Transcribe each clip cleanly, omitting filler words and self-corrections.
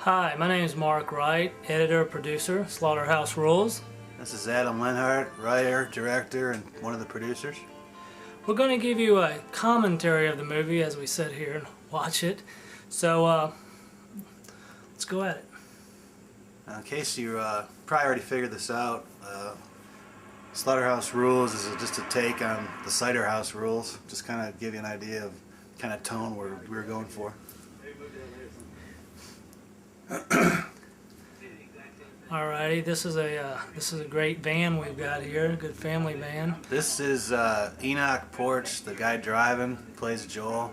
Hi, my name is Mark Wright, editor, producer, Slaughterhouse Rules. This is Adam Lenhart, writer, director, and one of the producers. We're going to give you a commentary of the movie as we sit here and watch it. So, let's go at it. In case you probably already figured this out, Slaughterhouse Rules is just a take on the Cider House Rules. Just kind of give you an idea of kind of tone we were going for. Alrighty, this is a great van we've got here, a good family van. This is Enoch Porch, the guy driving, plays Joel.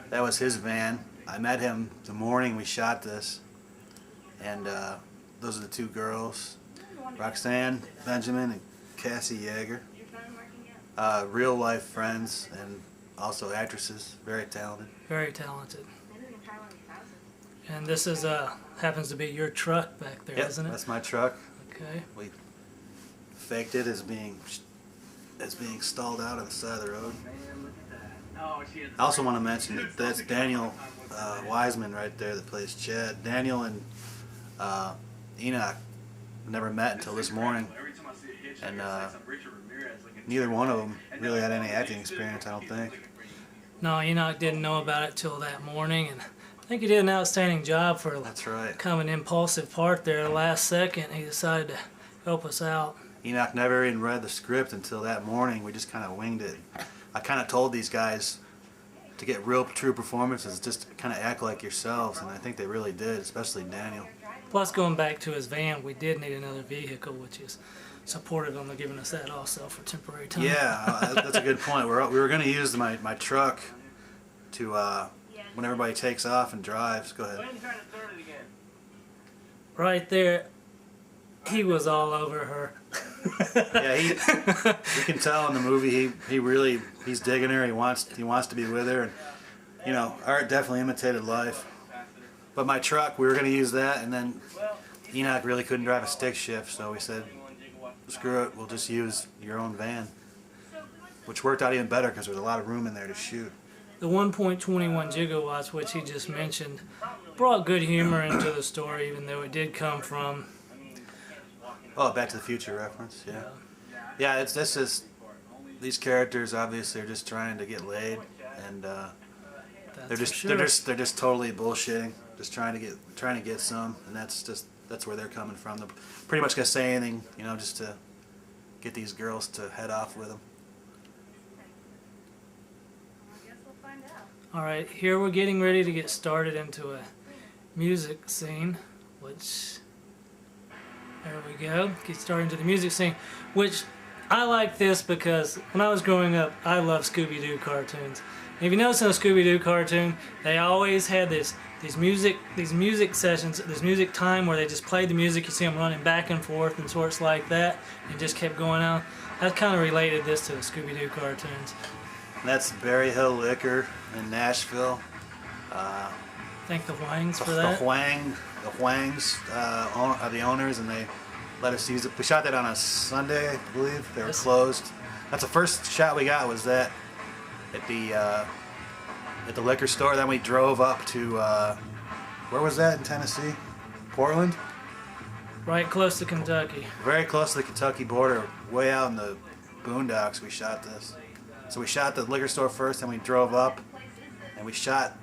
That was his van. I met him the morning we shot this, and those are the two girls, Roxanne Benjamin and Cassie Yeager. Real life friends and also actresses, very talented. Very talented. And this is happens to be your truck back there, Yep, isn't it? That's my truck. Okay. We faked it as being stalled out on the side of the road. I also want to mention that that's Daniel Wiseman right there that plays Chad. Daniel and Enoch never met until this morning, and neither one of them really had any acting experience, I don't think. No, Enoch didn't know about it till that morning, and I think he did an outstanding job for That's right. kind of an impulsive part there. The last second, he decided to help us out. Enoch never even read the script until that morning. We just kind of winged it. I kind of told these guys to get real, true performances, just kind of act like yourselves, and I think they really did, especially Daniel. Plus, going back to his van, we did need another vehicle, which is supportive on giving us that also for temporary time. Yeah, that's a good point. We were going to use my truck to, when everybody takes off and drives. Go ahead. Right there, he was all over her. Yeah, you can tell in the movie he's digging her. He wants to be with her, and you know, art definitely imitated life. But my truck, we were going to use that, and then Enoch really couldn't drive a stick shift, so we said, screw it, we'll just use your own van, which worked out even better because there was a lot of room in there to shoot. The 1.21 gigawatts, which he just mentioned, brought good humor into the story, even though it did come from... Oh, Back to the Future reference, yeah. Yeah, this is these characters obviously are just trying to get laid, and they're just totally bullshitting, just trying to get some, and that's where they're coming from. They're pretty much gonna say anything, you know, just to get these girls to head off with them. Alright, here we're getting ready to get started into a music scene, which, there we go, get started into the music scene, which I like this because when I was growing up, I loved Scooby-Doo cartoons. And if you notice in a Scooby-Doo cartoon, they always had these music sessions, this music time where they just played the music, you see them running back and forth and sorts like that, and just kept going on. I kind of related this to the Scooby-Doo cartoons. That's Berry Hill Liquor in Nashville. Thank the Hwangs for that. The Hwangs are the owners, and they let us use it. We shot that on a Sunday, I believe. They were closed. That's the first shot we got, was that at the liquor store. Then we drove up to where was that in Tennessee? Portland? Right close to Kentucky. Very close to the Kentucky border, way out in the boondocks. We shot this. So we shot the liquor store first, then we drove up, and we shot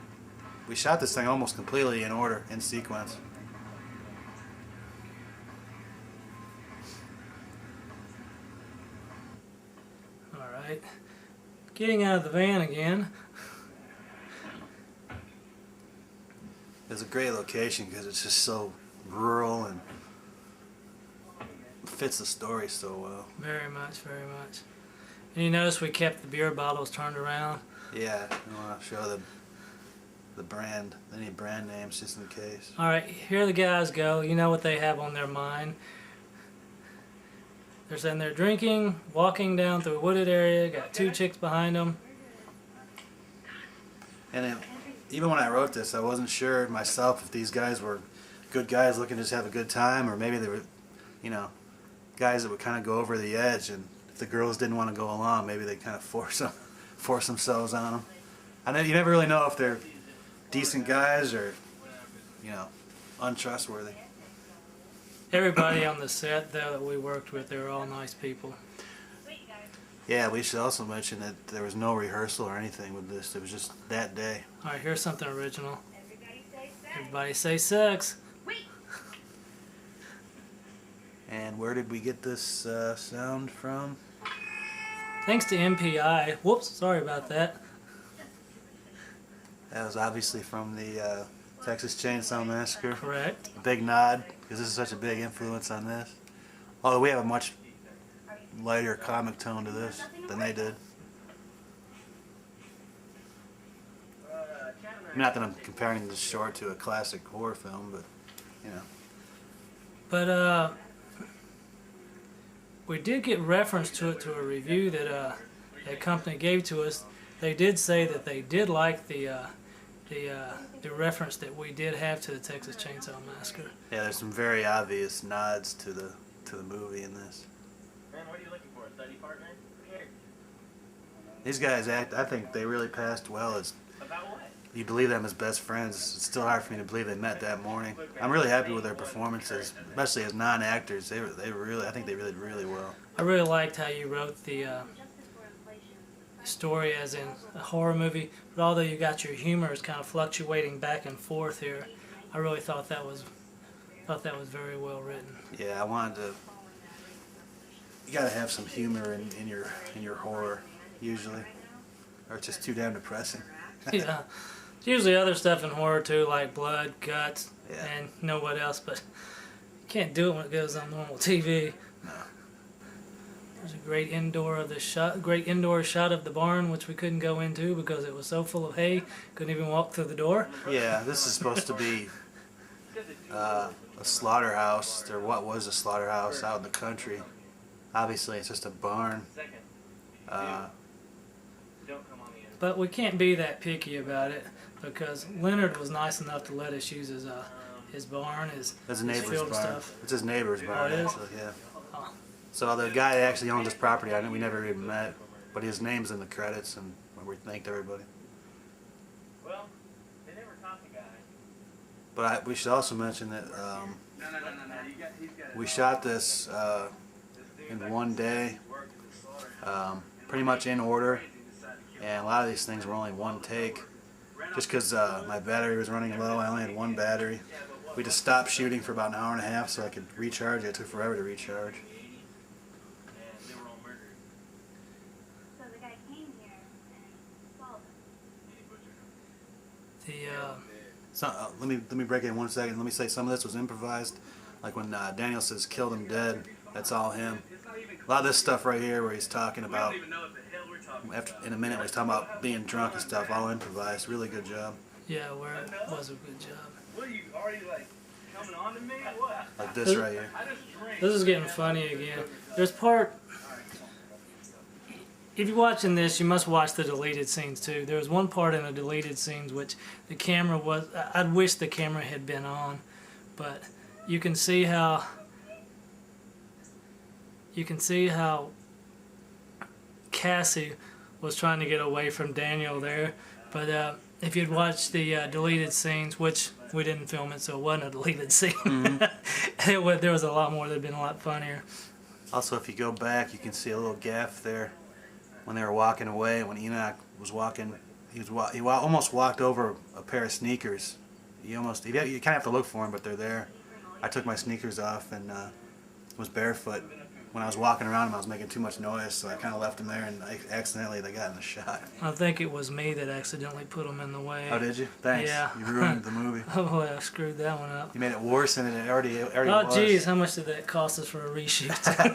this thing almost completely in order, in sequence. Alright. Getting out of the van again. It's a great location because it's just so rural and fits the story so well. Very much, very much. And you notice we kept the beer bottles turned around. Yeah, I want to show the brand, any brand names just in case. Alright, here the guys go. You know what they have on their mind. They're sitting there drinking, walking down through a wooded area, got two chicks behind them. And even when I wrote this, I wasn't sure myself if these guys were good guys looking to just have a good time, or maybe they were, you know, guys that would kind of go over the edge, and if the girls didn't want to go along, maybe they'd kind of force themselves on them. You never really know if they're decent guys or, you know, untrustworthy. Everybody on the set though that we worked with, they were all nice people. Yeah, we should also mention that there was no rehearsal or anything with this. It was just that day. All right, here's something original. Everybody say sex. And where did we get this sound from? Thanks to MPI. Whoops, sorry about that. That was obviously from the Texas Chainsaw Massacre. Correct. A big nod, because this is such a big influence on this. Although we have a much lighter comic tone to this than they did. Not that I'm comparing this short to a classic horror film, but, you know. But we did get reference to it to a review that a company gave to us. They did say that they did like the reference that we did have to the Texas Chainsaw Massacre. Yeah, there's some very obvious nods to the movie in this. Man, what are you looking for? A study partner? Here. These guys act. I think they really passed well. As About what? you believe them as best friends. It's still hard for me to believe they met that morning. I'm really happy with their performances, especially as non-actors. They really. I think they really did really well. I really liked how you wrote the story as in a horror movie, but although you got your humor is kind of fluctuating back and forth here, I really thought that was very well written. Yeah, I wanted to. You gotta have some humor in your horror usually, or it's just too damn depressing. Yeah, there's usually other stuff in horror too, like blood, guts, Yeah. and know what else, but you can't do it when it goes on normal TV. No. There's a great indoor shot of the barn, which we couldn't go into because it was so full of hay, couldn't even walk through the door. Yeah, this is supposed to be a slaughterhouse, or what was a slaughterhouse out in the country. Obviously, it's just a barn. Second. Uh, Don't come on the end. But we can't be that picky about it because Leonard was nice enough to let us use his barn, his It's a neighbor's field barn. stuff. It's his neighbor's barn, it is? actually, yeah. Oh. So the guy that actually owned this property, we never even met, but his name's in the credits, and we thanked everybody. Well, they never caught the guy. But we should also mention that No. He's got we shot this in one day, pretty much in order, and a lot of these things were only one take. Just because my battery was running low, I only had one battery. We just stopped shooting for about an hour and a half so I could recharge it. It took forever to recharge. and they were all murdered. So the guy came here and saw them. So, let me break it in 1 second. Let me say some of this was improvised. Like when Daniel says "killed him dead," that's all him. A lot of this stuff right here, where he's talking about, in a minute, when he's talking about being drunk and stuff, all improvised. Really good job. Yeah, where it was a good job. What are you already like coming on to me? What? Like this right here. I just drank. This is getting funny again. There's part. If you're watching this, you must watch the deleted scenes too. There was one part in the deleted scenes which the camera was. I'd wish the camera had been on, but you can see how. You can see how Cassie was trying to get away from Daniel there, but if you'd watched the deleted scenes, which we didn't film it, so it wasn't a deleted scene. There was a lot more that'd been a lot funnier. Also, if you go back, you can see a little gaff there when they were walking away. When Enoch was walking, he almost walked over a pair of sneakers. You kind of have to look for them, but they're there. I took my sneakers off and was barefoot. When I was walking around them, I was making too much noise, so I kind of left them there, and they got in the shot. I think it was me that accidentally put them in the way. Oh, did you? Thanks. Yeah. You ruined the movie. Oh, I screwed that one up. You made it worse than it already Oh, was. geez, how much did that cost us for a reshoot? I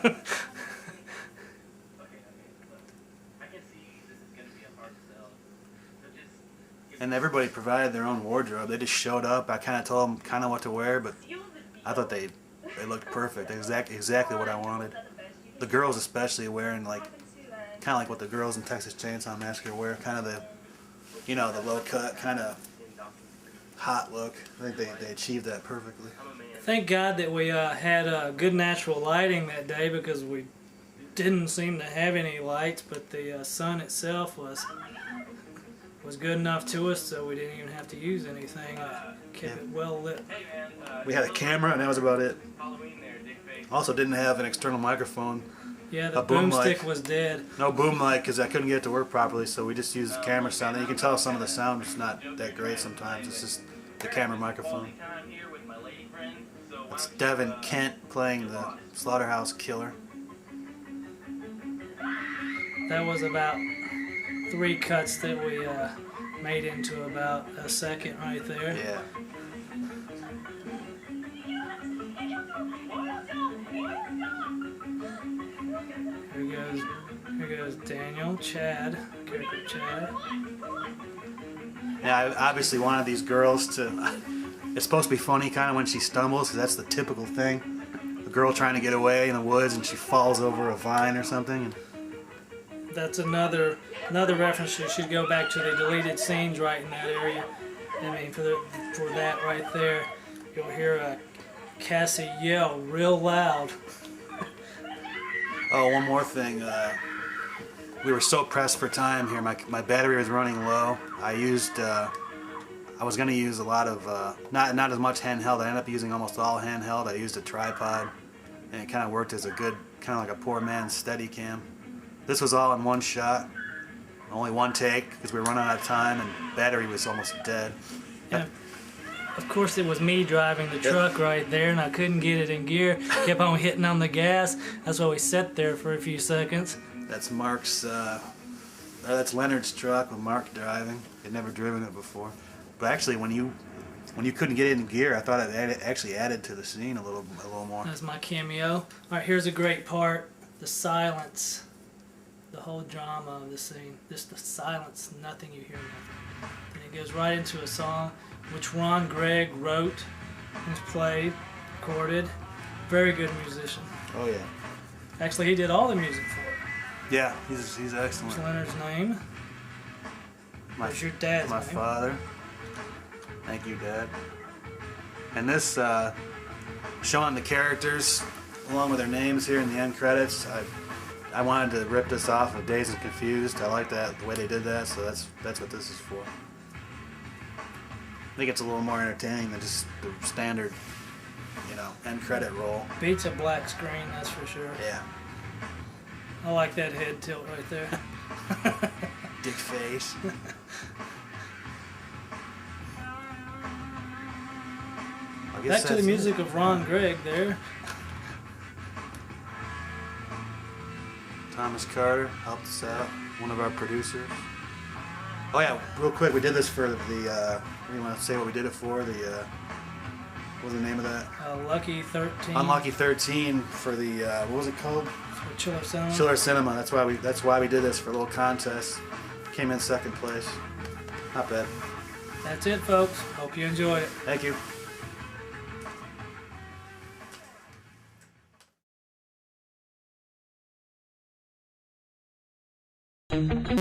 can see this is gonna be a hard sell. So just And everybody provided their own wardrobe. They just showed up. I kind of told them kind of what to wear, but I thought they looked perfect. Exactly what I wanted. The girls especially wearing kind of like what the girls in Texas Chainsaw Massacre wear, kind of the low cut, kind of hot look. I think they achieved that perfectly. Thank God that we had good natural lighting that day because we didn't seem to have any lights, but the sun itself was was good enough to us, so we didn't even have to use anything. Kept it well lit. Hey man, We had a camera, and that was about it. Halloween there, dick face. Also, didn't have an external microphone. Yeah, the A boom boomstick mic. was dead. No boom mic because I couldn't get it to work properly, so we just used the camera sound. And you can tell some of the sound is not that great sometimes. It's just the camera microphone. Time here with my lady friend. So why It's don't you, Devin Kent playing the Slaughterhouse Killer. That was about 3 cuts that we made into about a second right there. Yeah. Here goes Daniel, Chad, character Chad. Yeah, I obviously wanted these girls to. It's supposed to be funny, kind of when she stumbles, because that's the typical thing. A girl trying to get away in the woods and she falls over a vine or something. And That's another reference. You should go back to the deleted scenes right in that area. I mean, for that right there, you'll hear Cassie yell real loud. oh, one more thing. We were so pressed for time here. My battery was running low. I used. I was gonna use a lot of not as much handheld. I ended up using almost all handheld. I used a tripod, and it kind of worked as a good, kind of like a poor man's Steadicam. This was all in one shot, only one take because we were running out of time and battery was almost dead. Yeah. Of course, it was me driving the truck right there, and I couldn't get it in gear. Kept on hitting on the gas. That's why we sat there for a few seconds. That's Mark's. That's Leonard's truck with Mark driving. He'd never driven it before. But actually, when you couldn't get it in gear, I thought it actually added to the scene a little more. That's my cameo. All right, here's a great part: the silence, the whole drama of the scene. Just the silence, nothing. You hear nothing, and it goes right into a song which Ron Gregg wrote and played, recorded. Very good musician. Oh yeah. Actually, he did all the music for it. Yeah, he's excellent. What's Leonard's name? What's your dad's My name? father. Thank you, Dad. And this, showing the characters along with their names here in the end credits, I wanted to rip this off of Dazed and Confused. I like that, the way they did that, so that's what this is for. I think it's a little more entertaining than just the standard, end credit roll. Beats a black screen, that's for sure. Yeah. I like that head tilt right there. Dick face. I guess Back to the that's music it. of Ron Gregg there. Thomas Carter helped us out, one of our producers. Oh yeah, real quick, we did this for the, you want to say what we did it for? What was the name of that? Lucky 13. Unlucky 13 for the, what was it called? For Chiller Cinema. Chiller Cinema. That's why we did this, for a little contest. Came in second place. Not bad. That's it, folks. Hope you enjoyed it. Thank you.